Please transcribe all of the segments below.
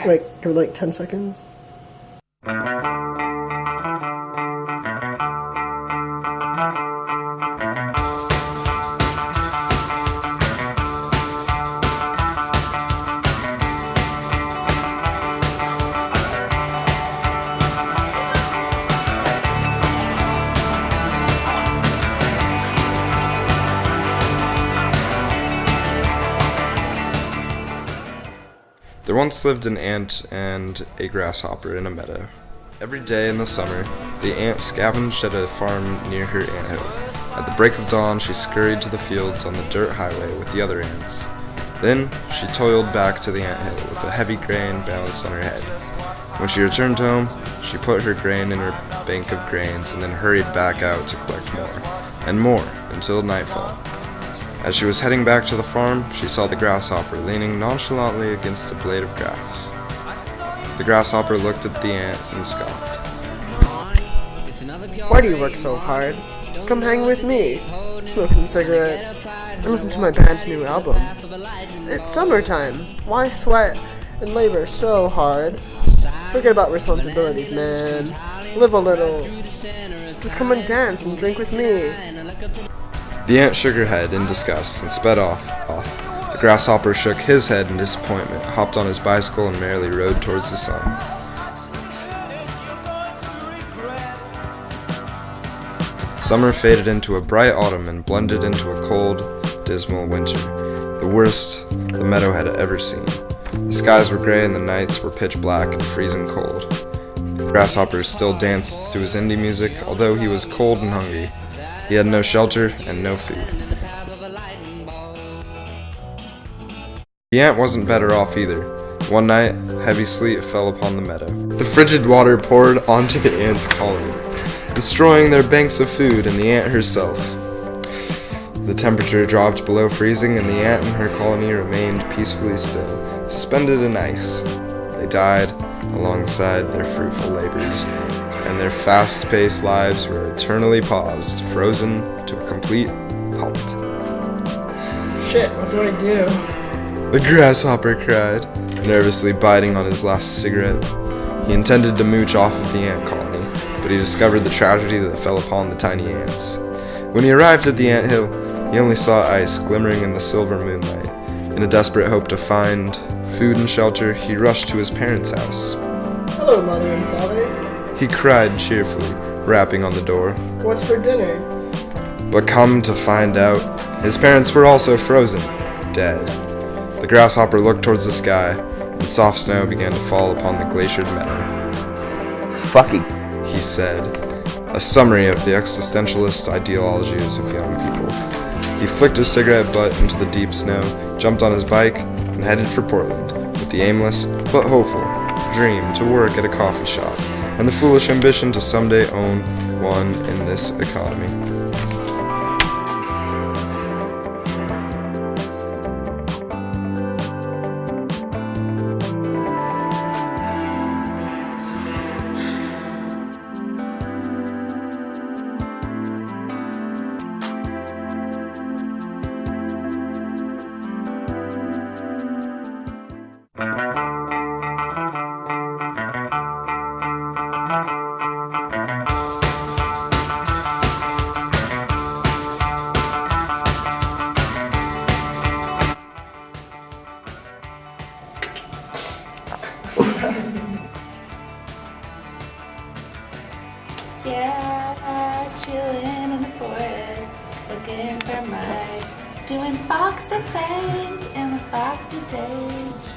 Wait, for like 10 seconds. There once lived an ant and a grasshopper in a meadow. Every day in the summer, the ant scavenged at a farm near her anthill. At the break of dawn, she scurried to the fields on the dirt highway with the other ants. Then, she toiled back to the anthill with a heavy grain balanced on her head. When she returned home, she put her grain in her bank of grains and then hurried back out to collect more, and more, until nightfall. As she was heading back to the farm, she saw the grasshopper leaning nonchalantly against a blade of grass. The grasshopper looked at the ant and scoffed. Why do you work so hard? Come hang with me, smoke some cigarettes, and listen to my band's new album. It's summertime. Why sweat and labor so hard? Forget about responsibilities, man. Live a little. Just come and dance and drink with me. The ant shook her head in disgust and sped off. The grasshopper shook his head in disappointment, hopped on his bicycle, and merrily rode towards the sun. Summer faded into a bright autumn and blended into a cold, dismal winter, the worst the meadow had ever seen. The skies were gray and the nights were pitch black and freezing cold. The grasshopper still danced to his indie music, although he was cold and hungry. He had no shelter and no food. The ant wasn't better off either. One night, heavy sleet fell upon the meadow. The frigid water poured onto the ant's colony, destroying their banks of food and the ant herself. The temperature dropped below freezing and the ant and her colony remained peacefully still, suspended in ice. They died alongside their fruitful labors, and their fast-paced lives were eternally paused, frozen to a complete halt. Shit, what do I do? The grasshopper cried, nervously biting on his last cigarette. He intended to mooch off of the ant colony, but he discovered the tragedy that fell upon the tiny ants. When he arrived at the anthill, he only saw ice glimmering in the silver moonlight. In a desperate hope to find food and shelter, he rushed to his parents' house. Hello, Mother and Father. He cried cheerfully, rapping on the door. What's for dinner? But come to find out, his parents were also frozen, dead. The grasshopper looked towards the sky, and soft snow began to fall upon the glaciered meadow. Fucking, he said, a summary of the existentialist ideologies of young people. He flicked his cigarette butt into the deep snow, jumped on his bike, and headed for Portland, with the aimless, but hopeful, dream to work at a coffee shop, and the foolish ambition to someday own one in this economy. Yeah, chillin' in the forest, looking for mice, doing foxy things in the foxy days,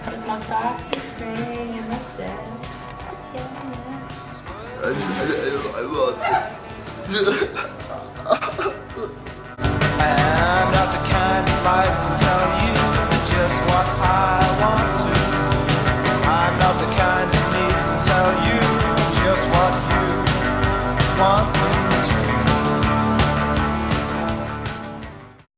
with my foxy string and my steps. Yeah, yeah. I lost it.